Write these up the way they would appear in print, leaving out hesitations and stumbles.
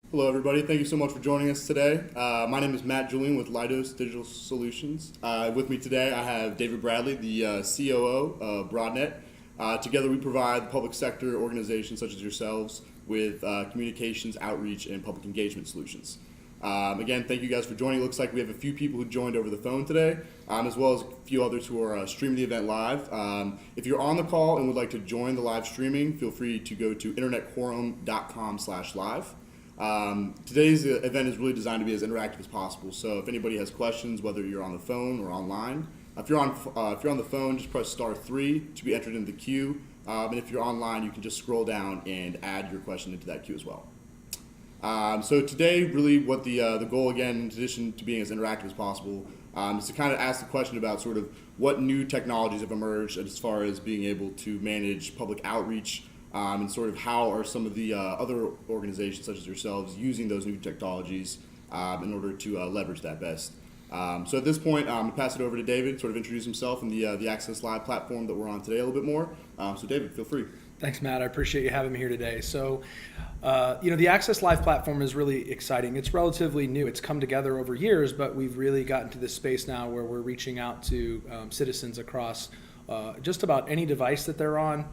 Hello, everybody. Thank you so much for joining us today. My name is Matt Julian with Leidos Digital Solutions. With me today, I have David Bradley, the COO of Broadnet. Together, we provide public sector organizations such as yourselves with communications, outreach, and public engagement solutions. Again, thank you guys for joining. It looks like we have a few people who joined over the phone today, as well as a few others who are streaming the event live. If you're on the call and would like to join the live streaming, feel free to go to internetquorum.com/live. Today's event is really designed to be as interactive as possible. So if anybody has questions, whether you're on the phone or online, if you're on the phone, just press *3 to be entered into the queue. And if you're online, you can just scroll down and add your question into that queue as well. So today, really, what the goal again, in addition to being as interactive as possible, is to kind of ask the question about sort of what new technologies have emerged as far as being able to manage public outreach. And sort of how are some of the other organizations such as yourselves using those new technologies in order to leverage that best. So at this point, I'm going to pass it over to David to sort of introduce himself and the Access Live platform that we're on today a little bit more. So David, feel free. Thanks, Matt. I appreciate you having me here today. So, the Access Live platform is really exciting. It's relatively new. It's come together over years, but we've really gotten to this space now where we're reaching out to citizens across just about any device that they're on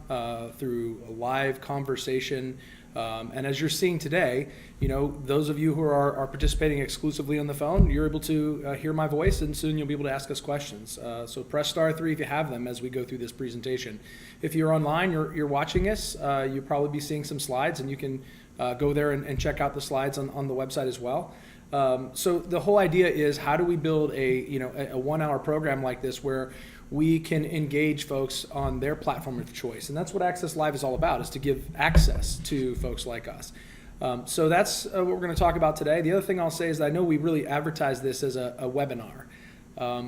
through a live conversation. And as you're seeing today, those of you who are participating exclusively on the phone, you're able to hear my voice, and soon you'll be able to ask us questions. So press *3 if you have them as we go through this presentation. If you're online, you're watching us, you'll probably be seeing some slides, and you can go there and check out the slides on the website as well. So the whole idea is, how do we build a 1-hour program like this where we can engage folks on their platform of choice? And that's what Access Live is all about, is to give access to folks like us. So that's what we're going to talk about today. The other thing I'll say is that I know we really advertise this as a webinar,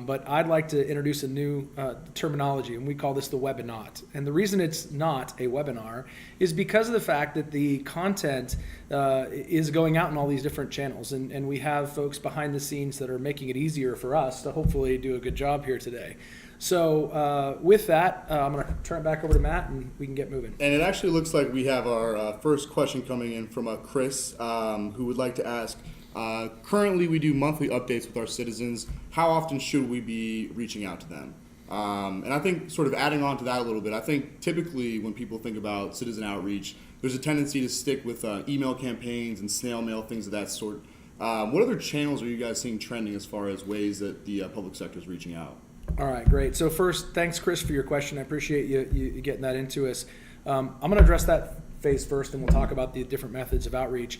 but I'd like to introduce a new terminology, and we call this the webinot. And the reason it's not a webinar is because of the fact that the content is going out in all these different channels, and we have folks behind the scenes that are making it easier for us to hopefully do a good job here today. So with that, I'm going to turn it back over to Matt, and we can get moving. And it actually looks like we have our first question coming in from Chris, who would like to ask, currently we do monthly updates with our citizens. How often should we be reaching out to them? And I think sort of adding on to that a little bit, I think typically when people think about citizen outreach, there's a tendency to stick with email campaigns and snail mail, things of that sort. What other channels are you guys seeing trending as far as ways that the public sector is reaching out? All right, great. So first, thanks, Chris, for your question. I appreciate you getting that into us. I'm going to address that phase first, and we'll talk about the different methods of outreach.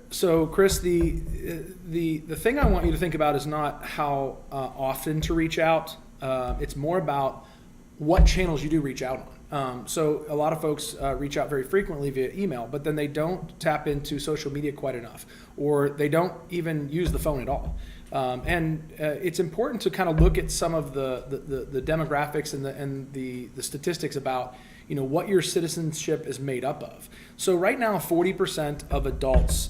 So, Chris, the thing I want you to think about is not how often to reach out. It's more about what channels you do reach out on. So a lot of folks reach out very frequently via email, but then they don't tap into social media quite enough, or they don't even use the phone at all. And it's important to kind of look at some of the demographics and the statistics about what your citizenship is made up of. So right now, 40% of adults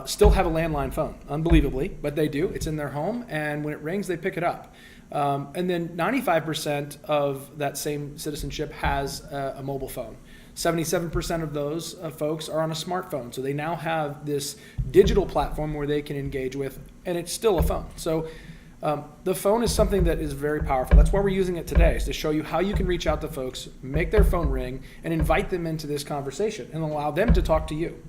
still have a landline phone, unbelievably, but they do. It's in their home, and when it rings, they pick it up. And then 95% of that same citizenship has a mobile phone. 77% of those folks are on a smartphone. So they now have this digital platform where they can engage with, and it's still a phone. So the phone is something that is very powerful. That's why we're using it today, is to show you how you can reach out to folks, make their phone ring, and invite them into this conversation and allow them to talk to you.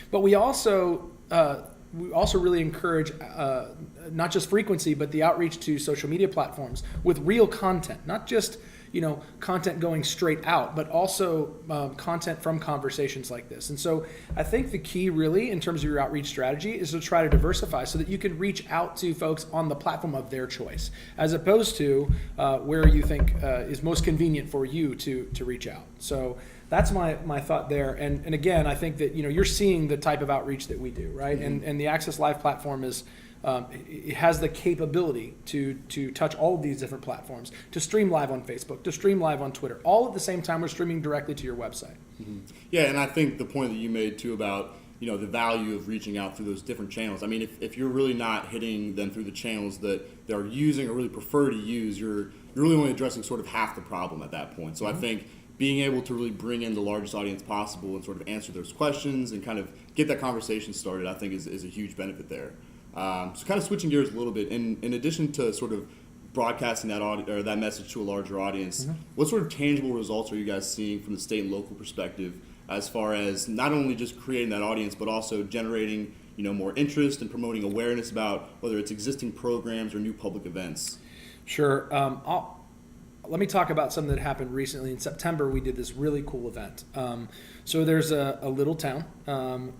But we also really encourage not just frequency, but the outreach to social media platforms with real content, not just content going straight out, but also content from conversations like this. And so I think the key really in terms of your outreach strategy is to try to diversify so that you can reach out to folks on the platform of their choice, as opposed to where you think is most convenient for you to reach out. So that's my thought there. And again, I think that you're seeing the type of outreach that we do, right? Mm-hmm. And the Access Live platform is it has the capability to touch all of these different platforms, to stream live on Facebook, to stream live on Twitter, all at the same time we're streaming directly to your website. Mm-hmm. Yeah, and I think the point that you made too about the value of reaching out through those different channels. I mean, if you're really not hitting them through the channels that they're using or really prefer to use, you're really only addressing sort of half the problem at that point. So mm-hmm. I think being able to really bring in the largest audience possible and sort of answer those questions and kind of get that conversation started, I think is a huge benefit there. So kind of switching gears a little bit, in addition to sort of broadcasting that message to a larger audience, what sort of tangible results are you guys seeing from the state and local perspective as far as not only just creating that audience, but also generating more interest and promoting awareness about whether it's existing programs or new public events? Sure. Let me talk about something that happened recently. In September, we did this really cool event. So there's a little town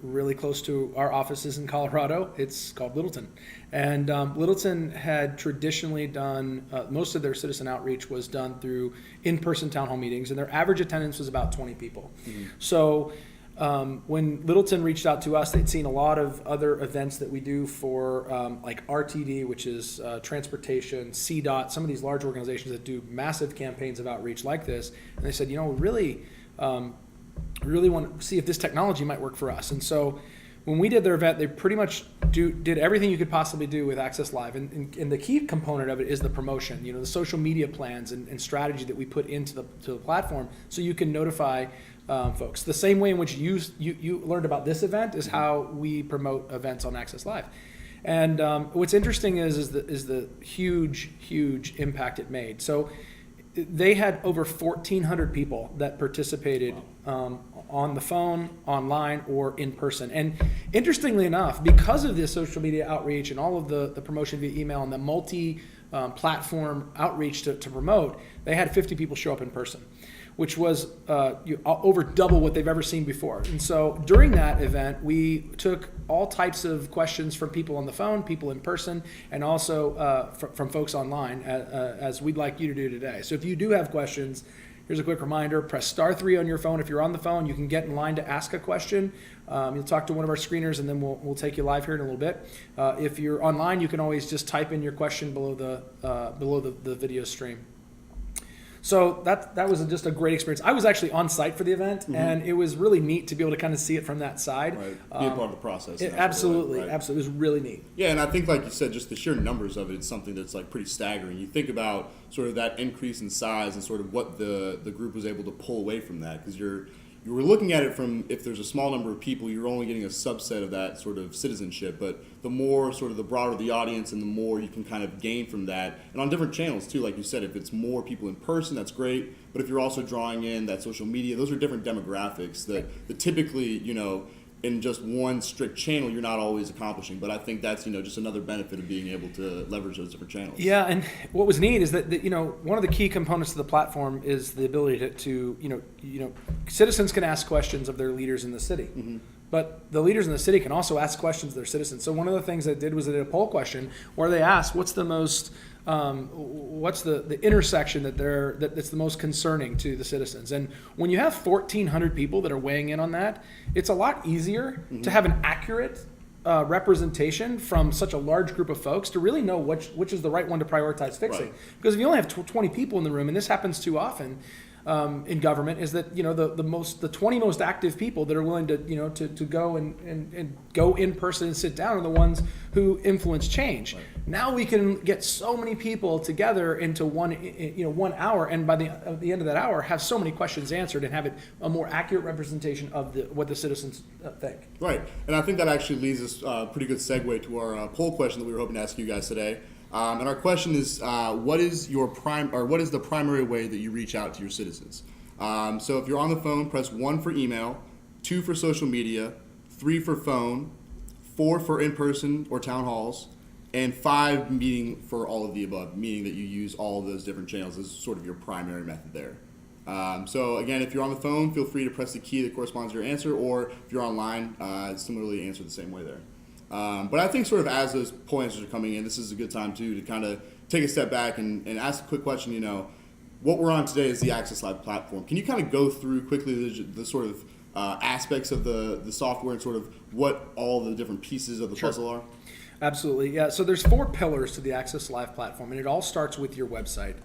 really close to our offices in Colorado. It's called Littleton. And Littleton had traditionally done, most of their citizen outreach was done through in-person town hall meetings, and their average attendance was about 20 people. So when Littleton reached out to us, they'd seen a lot of other events that we do for like RTD, which is transportation, CDOT, some of these large organizations that do massive campaigns of outreach like this. And they said, we really want to see if this technology might work for us. And so when we did their event, they pretty much did everything you could possibly do with Access Live. And the key component of it is the promotion, the social media plans and strategy that we put into the platform so you can notify folks. The same way in which you learned about this event is how we promote events on Access Live. And what's interesting is the huge impact it made. So they had over 1,400 people that participated on the phone, online, or in person. And interestingly enough, because of this social media outreach and all of the promotion via email and the multi-platform outreach to promote, they had 50 people show up in person, which was over double what they've ever seen before. And so during that event, we took all types of questions from people on the phone, people in person, and also from folks online, as we'd like you to do today. So if you do have questions, here's a quick reminder, press *3 on your phone. If you're on the phone, you can get in line to ask a question. You'll talk to one of our screeners, and then we'll take you live here in a little bit. If you're online, you can always just type in your question below the video stream. So that was just a great experience. I was actually on site for the event, and it was really neat to be able to kind of see it from that side. Right, be a part of the process. Absolutely, right. absolutely. It was really neat. Yeah, and I think, like you said, just the sheer numbers of it is something that's like pretty staggering. You think about sort of that increase in size and sort of what the group was able to pull away from that, because you were looking at it from, if there's a small number of people, you're only getting a subset of that sort of citizenship. But the more sort of the broader the audience and the more you can kind of gain from that. And on different channels too, like you said, if it's more people in person, that's great. But if you're also drawing in that social media, those are different demographics that typically, in just one strict channel, you're not always accomplishing. But I think that's, just another benefit of being able to leverage those different channels. Yeah, and what was neat is that, one of the key components of the platform is the ability to citizens can ask questions of their leaders in the city. But the leaders in the city can also ask questions of their citizens. So one of the things they did was they did a poll question where they asked, what's the intersection that's the most concerning to the citizens? And when you have 1,400 people that are weighing in on that, it's a lot easier to have an accurate representation from such a large group of folks to really know which is the right one to prioritize fixing. Right. Because if you only have 20 people in the room, and this happens too often in government, is that the 20 most active people that are willing to to go and go in person and sit down are the ones who influence change. Right. Now we can get so many people together into 1 hour, and by the end of that hour, have so many questions answered and have it a more accurate representation of what the citizens think. Right, and I think that actually leads us a pretty good segue to our poll question that we were hoping to ask you guys today. And our question is, what is the primary way that you reach out to your citizens? So if you're on the phone, press 1 for email, 2 for social media, 3 for phone, 4 for in-person or town halls, and 5 meeting for all of the above, meaning that you use all of those different channels as sort of your primary method there. So again, if you're on the phone, feel free to press the key that corresponds to your answer, or if you're online, similarly answer the same way there. But I think sort of as those poll answers are coming in, this is a good time too to kind of take a step back and ask a quick question. What we're on today is the Access Live platform. Can you kind of go through quickly the sort of aspects of the software and sort of what all the different pieces of the puzzle are? Absolutely, yeah. So there's 4 pillars to the Access Live platform, and it all starts with your website.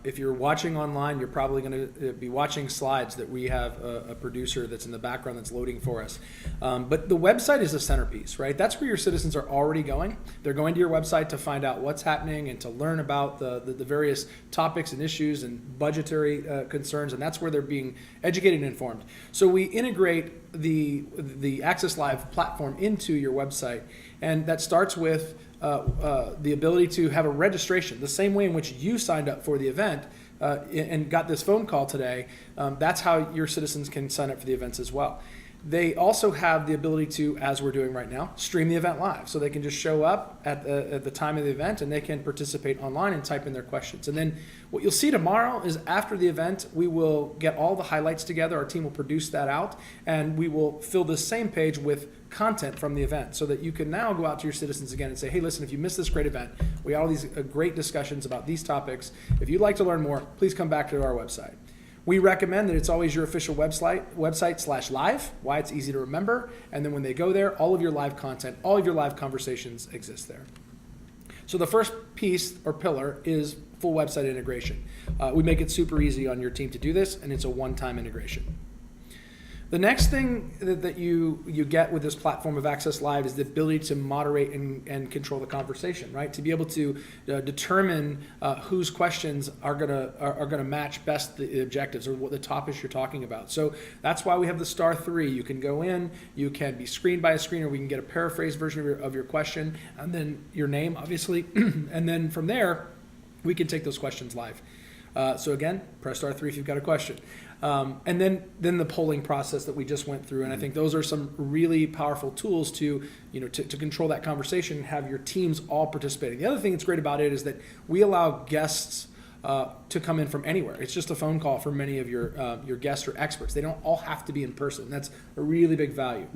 If you're watching online, you're probably going to be watching slides that we have a producer that's in the background that's loading for us. But the website is the centerpiece, right? That's where your citizens are already going. They're going to your website to find out what's happening and to learn about the various topics and issues and budgetary concerns, and that's where they're being educated and informed. So we integrate the Access Live platform into your website, and that starts with the ability to have a registration, the same way in which you signed up for the event and got this phone call today. That's how your citizens can sign up for the events as well. They also have the ability to, as we're doing right now, stream the event live. So they can just show up at the time of the event and they can participate online and type in their questions. And then what you'll see tomorrow is after the event, we will get all the highlights together. Our team will produce that out and we will fill the same page with content from the event so that you can now go out to your citizens again and say, hey, listen, if you missed this great event, we had all these great discussions about these topics. If you'd like to learn more, please come back to our website. We recommend that it's always your official website/live, why it's easy to remember. And then when they go there, all of your live content, all of your live conversations exist there. So the first piece or pillar is full website integration. We make it super easy on your team to do this, and it's a one-time integration. The next thing that you get with this platform of Access Live is the ability to moderate and control the conversation, right? To be able to determine whose questions are gonna match best the objectives or what the topics you're talking about. So that's why we have the *3. You can go in, you can be screened by a screener, we can get a paraphrased version of your question, and then your name, obviously, and then from there, we can take those questions live. So again, press *3 if you've got a question. And then the polling process that we just went through, and I think those are some really powerful tools to control that conversation and have your teams all participating. The other thing that's great about it is that we allow guests to come in from anywhere. It's just a phone call for many of your guests or experts. They don't all have to be in person. That's a really big value,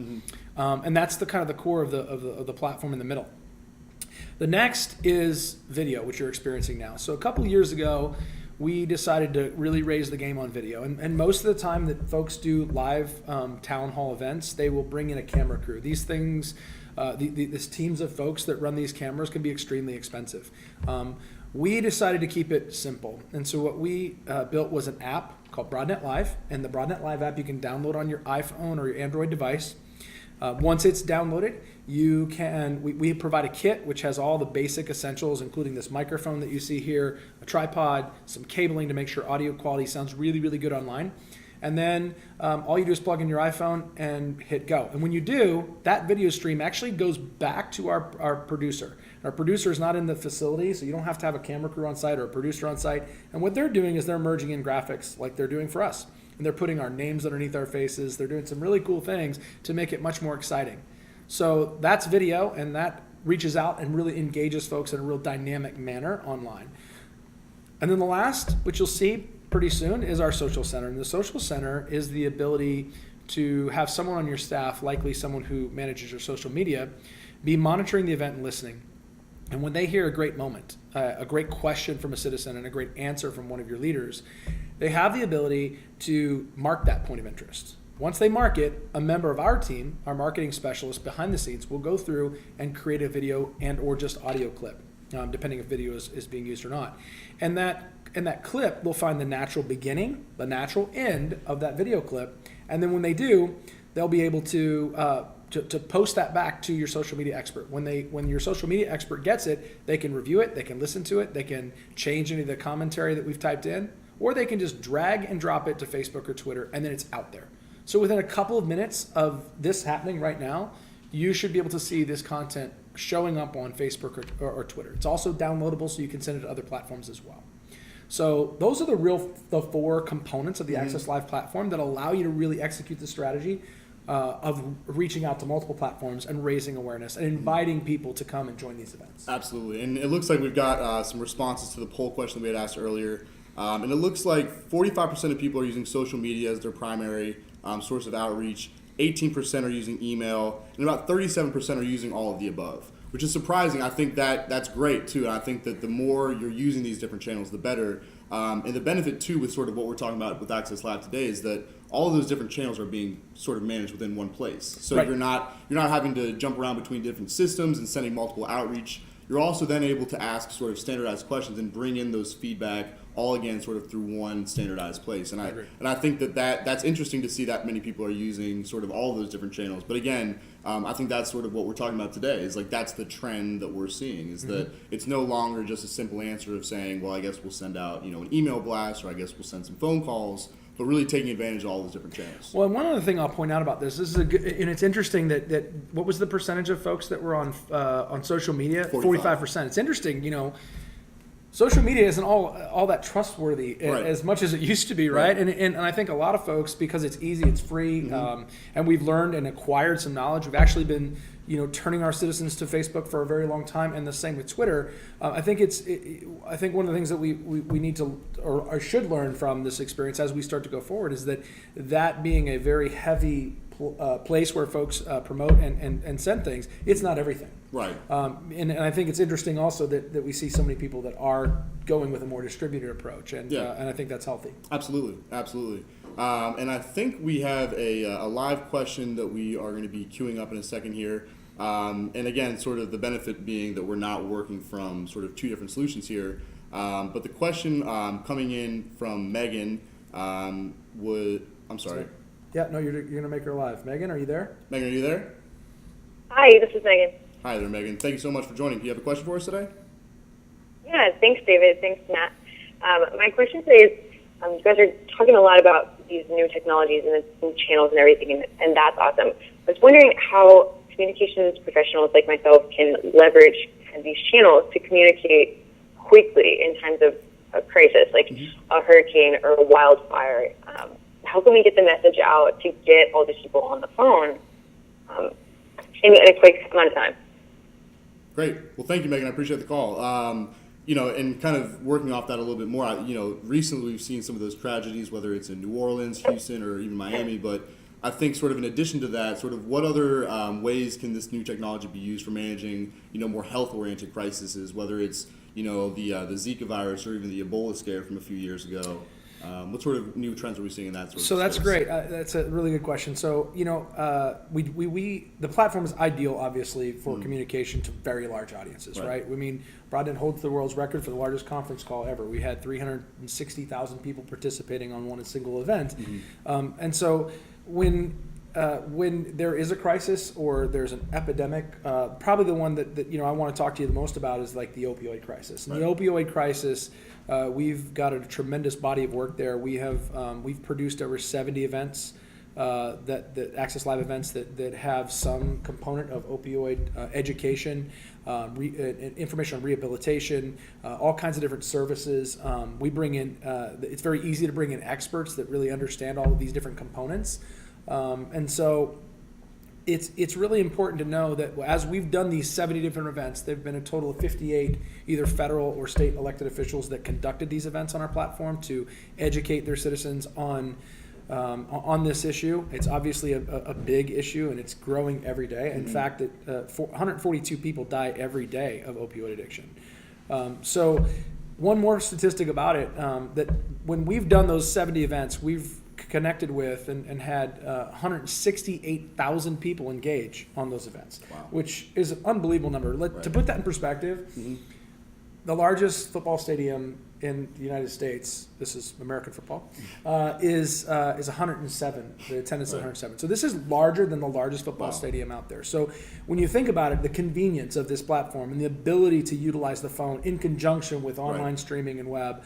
and that's the kind of the core of the platform in the middle. The next is video, which you're experiencing now. So a couple years ago, we decided to really raise the game on video. And most of the time that folks do live town hall events, they will bring in a camera crew. These things, these teams of folks that run these cameras can be extremely expensive. We decided to keep it simple. And so what we built was an app called Broadnet Live. And the Broadnet Live app you can download on your iPhone or your Android device. Once it's downloaded, we provide a kit which has all the basic essentials, including this microphone that you see here, a tripod, some cabling to make sure audio quality sounds really, really good online. And then all you do is plug in your iPhone and hit go. And when you do, that video stream actually goes back to our producer. Our producer is not in the facility, so you don't have to have a camera crew on site or a producer on site. And what they're doing is they're merging in graphics like they're doing for us. And they're putting our names underneath our faces. They're doing some really cool things to make it much more exciting. So that's video, and that reaches out and really engages folks in a real dynamic manner online. And then the last, which you'll see pretty soon, is our social center. And the social center is the ability to have someone on your staff, likely someone who manages your social media, be monitoring the event and listening. And when they hear a great moment, a great question from a citizen and a great answer from one of your leaders, they have the ability to mark that point of interest. Once they mark it, a member of our team, our marketing specialist behind the scenes, will go through and create a video and or just audio clip, depending if video is being used or not. And that clip will find the natural beginning, the natural end of that video clip. And then when they do, they'll be able to post that back to your social media expert. When your social media expert gets it, they can review it, they can listen to it, they can change any of the commentary that we've typed in, or they can just drag and drop it to Facebook or Twitter, and then it's out there. So within a couple of minutes of this happening right now, you should be able to see this content showing up on Facebook or Twitter. It's also downloadable, so you can send it to other platforms as well. So those are the 4 components of the Access Live platform that allow you to really execute the strategy of reaching out to multiple platforms and raising awareness and inviting people to come and join these events. Absolutely. And it looks like we've got some responses to the poll question we had asked earlier. And it looks like 45% of people are using social media as their primary source of outreach. 18% are using email, and about 37% are using all of the above. which is surprising. I think that's great too. And I think that the more you're using these different channels, the better. And the benefit too with sort of what we're talking about with Access Live today is that all of those different channels are being sort of managed within one place. So Right. you're not having to jump around between different systems and sending multiple outreach. You're also then able to ask sort of standardized questions and bring in those feedback all again sort of through one standardized place. And agree. I think that's interesting to see that many people are using sort of all of those different channels. But again, I think that's sort of what we're talking about today is like that's the trend that we're seeing is that it's no longer just a simple answer of saying, well, I guess we'll send out, an email blast or I guess we'll send some phone calls, but really taking advantage of all those different channels. Well, one other thing I'll point out about this is a good, and it's interesting that what was the percentage of folks that were on social media? 45%. It's interesting, social media isn't all that trustworthy Right. as much as it used to be, right? And I think a lot of folks, because it's easy, it's free, and we've learned and acquired some knowledge. We've actually been, turning our citizens to Facebook for a very long time, and the same with Twitter. I think I think one of the things that we need to or should learn from this experience as we start to go forward is that being a very heavy place where folks promote and send things, it's not everything. Right. And I think it's interesting also that we see so many people that are going with a more distributed approach, and I think that's healthy. Absolutely. And I think we have a live question that we are going to be queuing up in a second here. And again, sort of the benefit being that we're not working from sort of two different solutions here. But the question coming in from Megan I'm sorry. Yeah, no, you're going to make her live. Megan, are you there? Megan, are you there? Hi, this is Megan. Hi there, Megan. Thank you so much for joining. Do you have a question for us today? Yeah, thanks, David. Thanks, Matt. My question today is, you guys are talking a lot about these new technologies and the new channels and everything, and that's awesome. I was wondering how communications professionals like myself can leverage these channels to communicate quickly in times of a crisis, like a hurricane or a wildfire. How can we get the message out to get all these people on the phone in a quick amount of time? Great. Well, thank you, Megan. I appreciate the call. And kind of working off that a little bit more, recently we've seen some of those tragedies, whether it's in New Orleans, Houston, or even Miami. But I think sort of in addition to that, sort of what other ways can this new technology be used for managing, more health-oriented crises, whether it's, the Zika virus or even the Ebola scare from a few years ago. What sort of new trends are we seeing in that sort of So that's space? great. That's a really good question. So, the platform is ideal, obviously, for communication to very large audiences, right? I mean, Broadnet holds the world's record for the largest conference call ever. We had 360,000 people participating on one single event. And so when there is a crisis or there's an epidemic, probably the one that I want to talk to you the most about is like the opioid crisis. And the opioid crisis, we've got a tremendous body of work there. We've produced over 70 events, that Access Live events that have some component of opioid education, information on rehabilitation, all kinds of different services. We bring in. It's very easy to bring in experts that really understand all of these different components. And so it's really important to know that as we've done these 70 different events, there have been a total of 58 either federal or state elected officials that conducted these events on our platform to educate their citizens on this issue. It's obviously a big issue, and it's growing every day. In fact, 142 people die every day of opioid addiction. So one more statistic about it, that when we've done those 70 events, we've connected with and had 168,000 people engage on those events, which is an unbelievable number. To put that in perspective, the largest football stadium in the United States, this is American football, is 107. The attendance is 107. So this is larger than the largest football stadium out there. So when you think about it, the convenience of this platform and the ability to utilize the phone in conjunction with online streaming and web,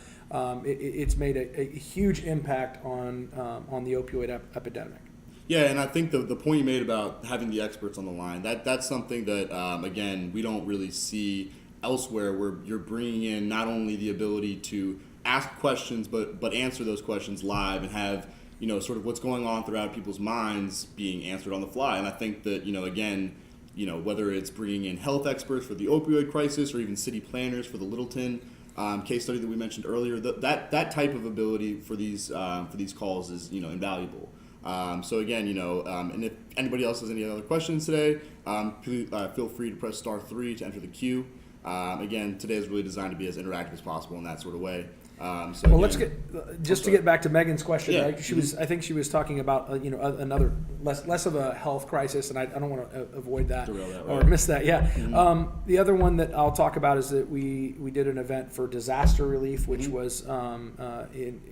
it's made a huge impact on the opioid epidemic. Yeah, and I think the point you made about having the experts on the line, that's something that, again, we don't really see elsewhere, where you're bringing in not only the ability to ask questions, but answer those questions live and have, sort of what's going on throughout people's minds being answered on the fly. And I think that, again, whether it's bringing in health experts for the opioid crisis or even city planners for the Littleton case study that we mentioned earlier, that type of ability for these calls is, invaluable. So again, and if anybody else has any other questions today, please, feel free to press star 3 to enter the queue. Again, today is really designed to be as interactive as possible in that sort of way. Well, let's get to get back to Megan's question. Yeah. Right? I think she was talking about another less of a health crisis, and I don't want to avoid that, or miss that. Yeah. Mm-hmm. The other one that I'll talk about is that we did an event for disaster relief, which was in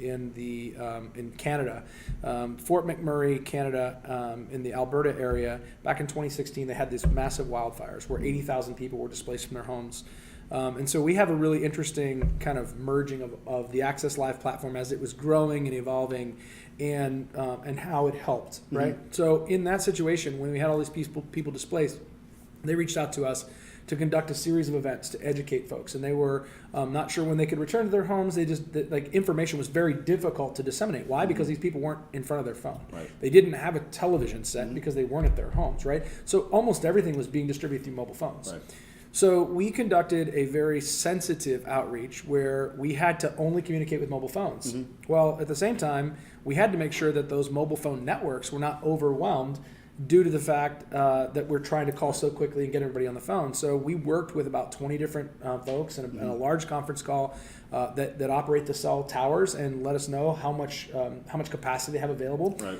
Canada, Fort McMurray, Canada, in the Alberta area. Back in 2016, they had these massive wildfires where 80,000 people were displaced from their homes. And so we have a really interesting kind of merging of the Access Live platform as it was growing and evolving, and how it helped, right? Mm-hmm. So in that situation, when we had all these people displaced, they reached out to us to conduct a series of events to educate folks, and they were not sure when they could return to their homes. Information was very difficult to disseminate. Why? Because these people weren't in front of their phone. Right. They didn't have a television set because they weren't at their homes, right? So almost everything was being distributed through mobile phones. Right. So we conducted a very sensitive outreach where we had to only communicate with mobile phones. Mm-hmm. Well, at the same time, we had to make sure that those mobile phone networks were not overwhelmed due to the fact that we're trying to call so quickly and get everybody on the phone. So we worked with about 20 different folks in a large conference call that operate the cell towers and let us know how much capacity they have available. Right.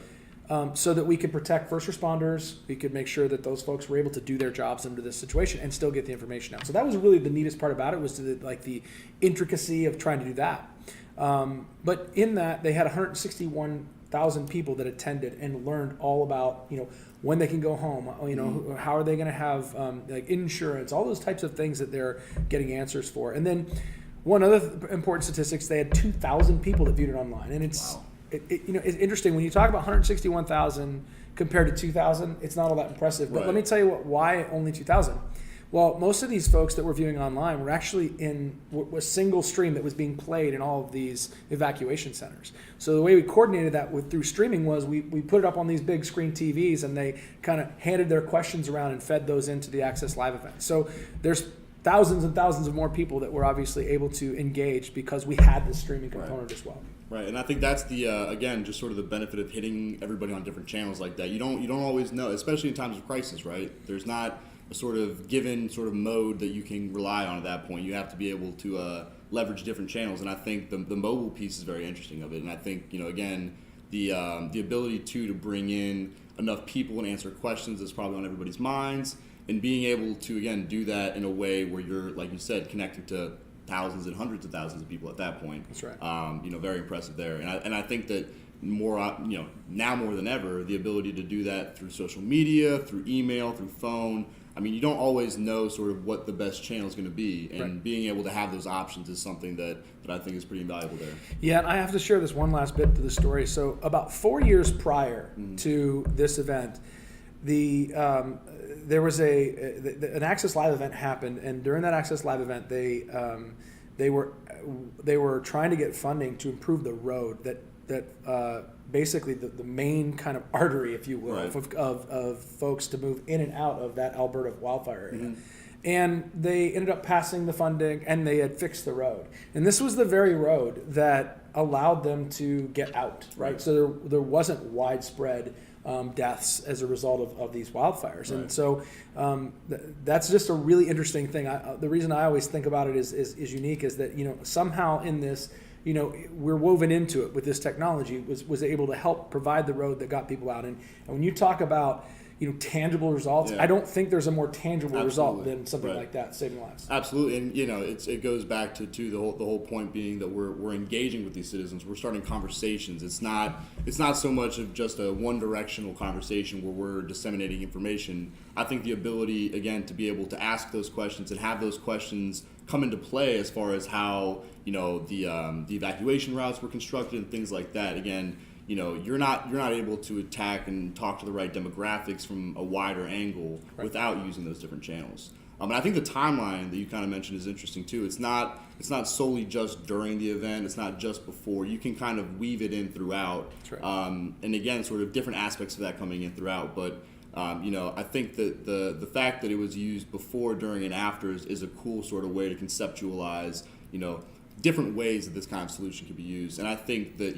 So that we could protect first responders, we could make sure that those folks were able to do their jobs under this situation and still get the information out. So that was really the neatest part about it, was the intricacy of trying to do that. But in that, they had 161,000 people that attended and learned all about, when they can go home, how are they going to have insurance, all those types of things that they're getting answers for. And then one other important statistics, they had 2,000 people that viewed it online, and it's. Wow. It's interesting when you talk about 161,000 compared to 2,000. It's not all that impressive. But Let me tell you why only 2,000. Well, most of these folks that were viewing online were actually in a single stream that was being played in all of these evacuation centers. So the way we coordinated that through streaming was we put it up on these big screen TVs, and they kind of handed their questions around and fed those into the Access Live event. So there's thousands and thousands of more people that were obviously able to engage because we had this streaming component as well. Right, and I think that's the again, just sort of the benefit of hitting everybody on different channels like that. You don't always know, especially in times of crisis, right? There's not a sort of given sort of mode that you can rely on at that point. You have to be able to leverage different channels, and I think the mobile piece is very interesting of it. And I think again, the ability to bring in enough people and answer questions is probably on everybody's minds, and being able to again do that in a way where you're, like you said, connecting to thousands and hundreds of thousands of people at that point. That's right. Very impressive there, and I think that more, now more than ever, the ability to do that through social media, through email, through phone. I mean, you don't always know sort of what the best channel is going to be, and being able to have those options is something that I think is pretty invaluable there. Yeah, and I have to share this one last bit to the story. So about 4 years prior to this event, there was an Access Live event happened, and during that Access Live event, they were trying to get funding to improve the road that basically the main kind of artery, if you will, of folks to move in and out of that Alberta wildfire area. Mm-hmm. And they ended up passing the funding, and they had fixed the road. And this was the very road that allowed them to get out, right? So there wasn't widespread deaths as a result of these wildfires. Right. And so that's just a really interesting thing. The reason I always think about it is unique is that, somehow in this, we're woven into it with this technology, was able to help provide the road that got people out. And when you talk about tangible results, I don't think there's a more tangible result than something like that, saving lives. Absolutely, and it goes back to the whole point being that we're engaging with these citizens. We're starting conversations. It's not so much of just a one directional conversation where we're disseminating information. I think the ability, again, to be able to ask those questions and have those questions come into play as far as how the evacuation routes were constructed and things like that. Again, you're not able to attack and talk to the right demographics from a wider angle without using those different channels. And I think the timeline that you kind of mentioned is interesting too. It's not solely just during the event. It's not just before. You can kind of weave it in throughout. That's right. And again, sort of different aspects of that coming in throughout. But I think that the fact that it was used before, during, and after is a cool sort of way to conceptualize, different ways that this kind of solution could be used. And I think that,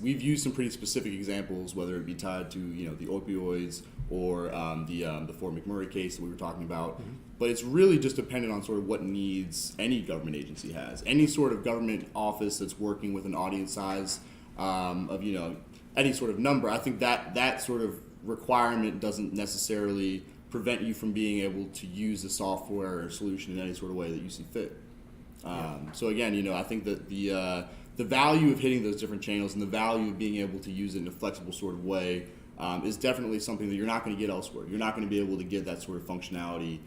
we've used some pretty specific examples, whether it be tied to, the opioids or the Fort McMurray case that we were talking about. But it's really just dependent on sort of what needs any government agency has. Any sort of government office that's working with an audience size of, any sort of number. I think that sort of requirement doesn't necessarily prevent you from being able to use the software or solution in any sort of way that you see fit. So again, I think that the value of hitting those different channels and the value of being able to use it in a flexible sort of way is definitely something that you're not going to get elsewhere. You're not going to be able to get that sort of functionality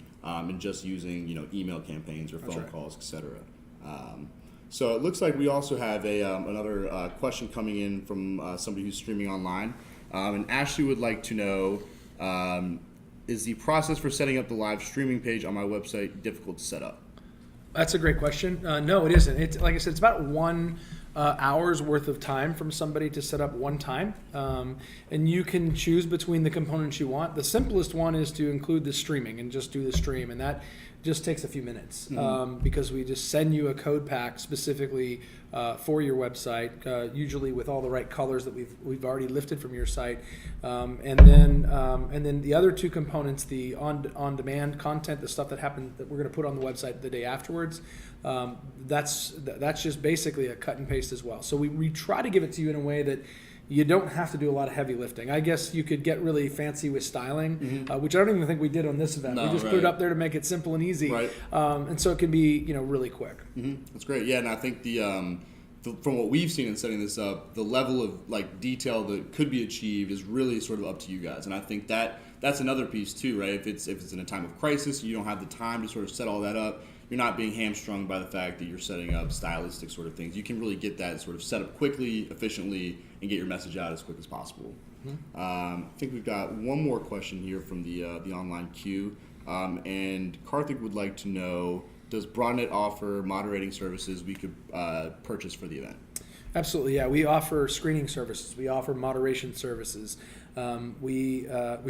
in just using email campaigns or phone calls, etc. So it looks like we also have another question coming in from somebody who's streaming online, and Ashley would like to know. Is the process for setting up the live streaming page on my website difficult to set up? That's a great question. No, it isn't. It's like I said, it's about 1 hour's worth of time from somebody to set up one time, and you can choose between the components you want. The simplest one is to include the streaming and just do the stream, and that just takes a few minutes because we just send you a code pack specifically for your website, usually with all the right colors that we've already lifted from your site, and then the other two components, the on-demand content, the stuff that happened that we're going to put on the website the day afterwards. That's just basically a cut and paste as well. So we try to give it to you in a way that you don't have to do a lot of heavy lifting. I guess you could get really fancy with styling, which I don't even think we did on this event. No, we just put it up there to make it simple and easy, right. And so it can be really quick. That's great. Yeah, and I think from what we've seen in setting this up, the level of detail that could be achieved is really sort of up to you guys. And I think that's another piece too, right? If it's in a time of crisis, you don't have the time to sort of set all that up. You're not being hamstrung by the fact that you're setting up stylistic sort of things. You can really get that sort of set up quickly, efficiently, and get your message out as quick as possible. I think we've got one more question here from the online queue, and Karthik would like to know, does Broadnet offer moderating services we could purchase for the event? Absolutely, yeah. We offer screening services. We offer moderation services. We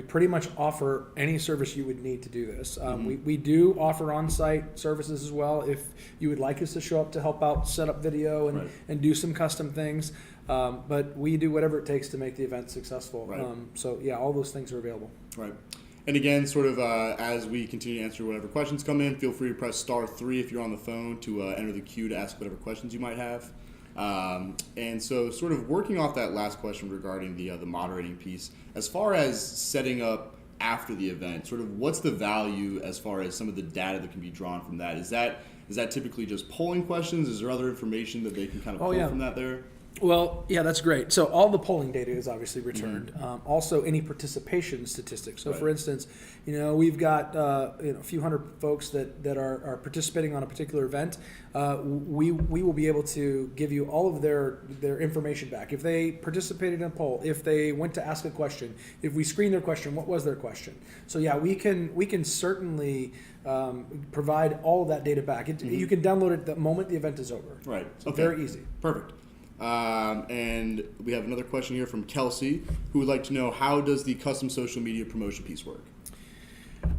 pretty much offer any service you would need to do this. We do offer on-site services as well if you would like us to show up to help out, set up video and do some custom things. But we do whatever it takes to make the event successful. Right. So yeah, all those things are available. Right. And again, sort of as we continue to answer whatever questions come in, feel free to press *3 if you're on the phone to enter the queue to ask whatever questions you might have. And so sort of working off that last question regarding the moderating piece, as far as setting up after the event, sort of what's the value as far as some of the data that can be drawn from that? Is that typically just polling questions? Is there other information that they can kind of pull from that there? Well, yeah, that's great. So all the polling data is obviously returned. Also, any participation statistics. So, for instance, we've got a few hundred folks that are participating on a particular event. We will be able to give you all of their information back. If they participated in a poll, if they went to ask a question, if we screened their question, what was their question? So yeah, we can certainly provide all of that data back. You can download it the moment the event is over. Right. So very easy. Perfect. And we have another question here from Kelsey, who would like to know, how does the custom social media promotion piece work?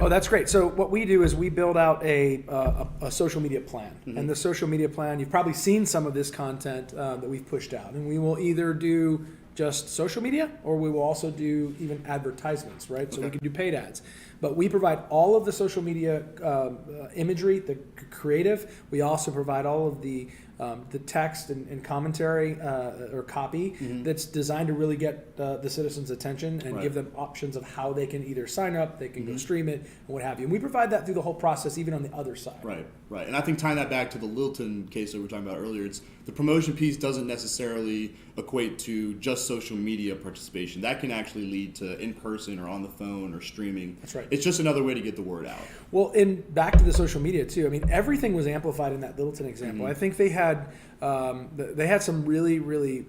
Oh, that's great. So what we do is we build out a social media plan. And the social media plan, you've probably seen some of this content that we've pushed out. And we will either do just social media, or we will also do even advertisements, right? So we can do paid ads. But we provide all of the social media imagery, the creative. We also provide all of the text and commentary or copy that's designed to really get the citizens' attention and give them options of how they can either sign up, they can go stream it, and what have you. And we provide that through the whole process, even on the other side. Right. And I think tying that back to the Littleton case that we were talking about earlier, it's the promotion piece doesn't necessarily equate to just social media participation. That can actually lead to in-person or on the phone or streaming. That's right. It's just another way to get the word out. Well, and back to the social media too. I mean, everything was amplified in that Littleton example. I think they had some really, really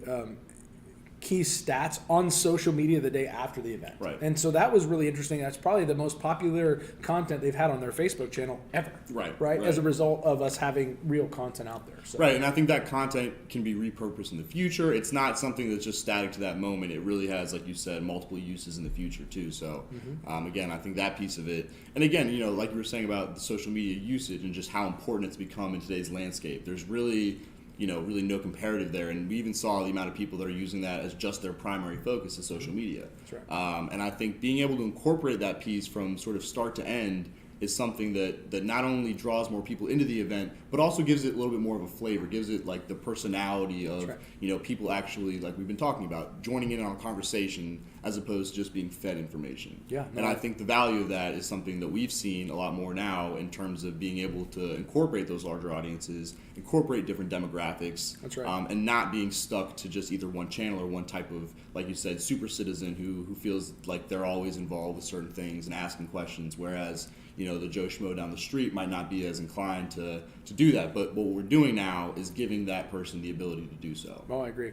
key stats on social media the day after the event. Right. And so that was really interesting. That's probably the most popular content they've had on their Facebook channel ever. Right. As a result of us having real content out there. So. Right. And I think that content can be repurposed in the future. It's not something that's just static to that moment. It really has, like you said, multiple uses in the future too. So again, I think that piece of it. And again, like you were saying about the social media usage and just how important it's become in today's landscape. There's really really no comparative there. And we even saw the amount of people that are using that as just their primary focus is social media. That's right. And I think being able to incorporate that piece from sort of start to end is something that not only draws more people into the event, but also gives it a little bit more of a flavor, gives it like the personality of, right. People actually, like we've been talking about, joining in on a conversation as opposed to just being fed information. Yeah, and I think the value of that is something that we've seen a lot more now in terms of being able to incorporate those larger audiences, incorporate different demographics. That's right. And not being stuck to just either one channel or one type of, like you said, super citizen who feels like they're always involved with certain things and asking questions, whereas the Joe Schmo down the street might not be as inclined to do that. But what we're doing now is giving that person the ability to do so. Oh, I agree.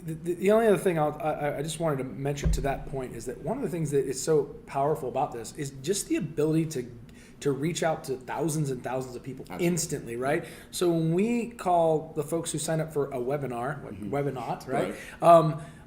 The only other thing I just wanted to mention to that point is that one of the things that is so powerful about this is just the ability to reach out to thousands and thousands of people Absolutely. Instantly, right? So when we call the folks who sign up for a webinar, like Webinot, right?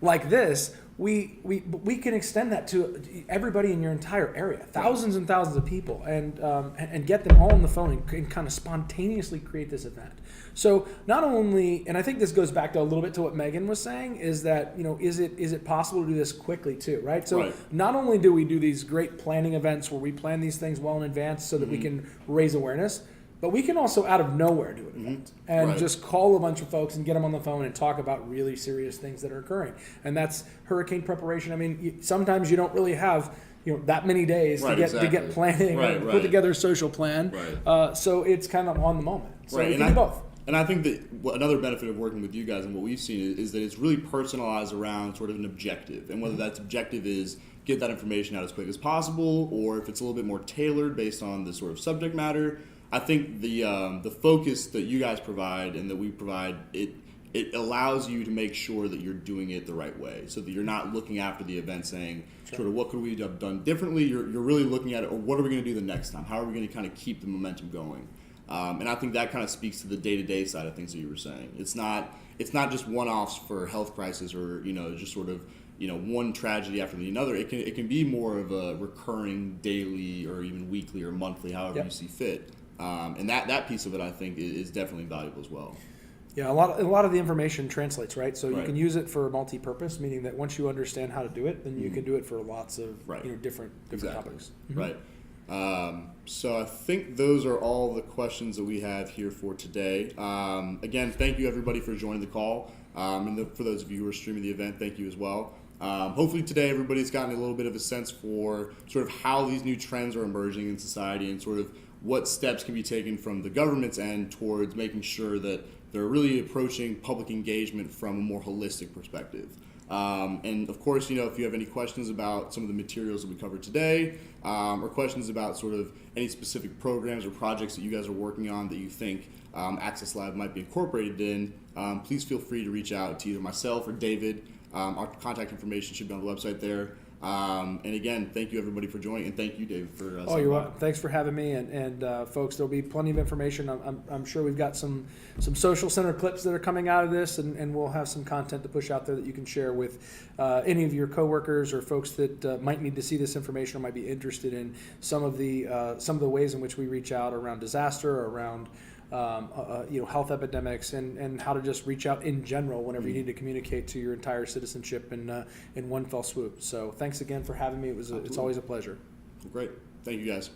Like this, we can extend that to everybody in your entire area, thousands and thousands of people, and get them all on the phone and kind of spontaneously create this event. So not only, and I think this goes back to a little bit to what Megan was saying, is that is it possible to do this quickly too, right? So not only do we do these great planning events where we plan these things well in advance so that we can raise awareness, but we can also out of nowhere do an event and just call a bunch of folks and get them on the phone and talk about really serious things that are occurring. And that's hurricane preparation. I mean, sometimes you don't really have that many days to get planning and put together a social plan. So it's kind of on the moment. So we can do both. And I think that another benefit of working with you guys and what we've seen is that it's really personalized around sort of an objective. And whether that objective is get that information out as quick as possible, or if it's a little bit more tailored based on the sort of subject matter, I think the focus that you guys provide and that we provide, it allows you to make sure that you're doing it the right way, so that you're not looking after the event saying sort of what could we have done differently. You're really looking at it, or what are we going to do the next time? How are we going to kind of keep the momentum going? And I think that kind of speaks to the day-to-day side of things that you were saying. It's not just one-offs for health crisis or just sort of one tragedy after another. It can be more of a recurring daily or even weekly or monthly, however you see fit. And that piece of it, I think, is definitely valuable as well. Yeah, a lot of the information translates, right? So you can use it for multi-purpose, meaning that once you understand how to do it, then you can do it for lots of different topics. Mm-hmm. Right. So I think those are all the questions that we have here for today. Again, thank you everybody for joining the call. And for those of you who are streaming the event, thank you as well. Hopefully today everybody's gotten a little bit of a sense for sort of how these new trends are emerging in society and sort of what steps can be taken from the government's end towards making sure that they're really approaching public engagement from a more holistic perspective. And of course, if you have any questions about some of the materials that we covered today, or questions about sort of any specific programs or projects that you guys are working on that you think Access Live might be incorporated in, please feel free to reach out to either myself or David. Our contact information should be on the website there. And again, thank you everybody for joining, and thank you, David, for. You're welcome. Thanks for having me, and folks, there'll be plenty of information. I'm sure we've got some social center clips that are coming out of this, and we'll have some content to push out there that you can share with any of your coworkers or folks that might need to see this information or might be interested in some of the ways in which we reach out around disaster, around health epidemics, and how to just reach out in general whenever you need to communicate to your entire citizenship in one fell swoop. So thanks again for having me. It's always a pleasure. Great. Thank you guys.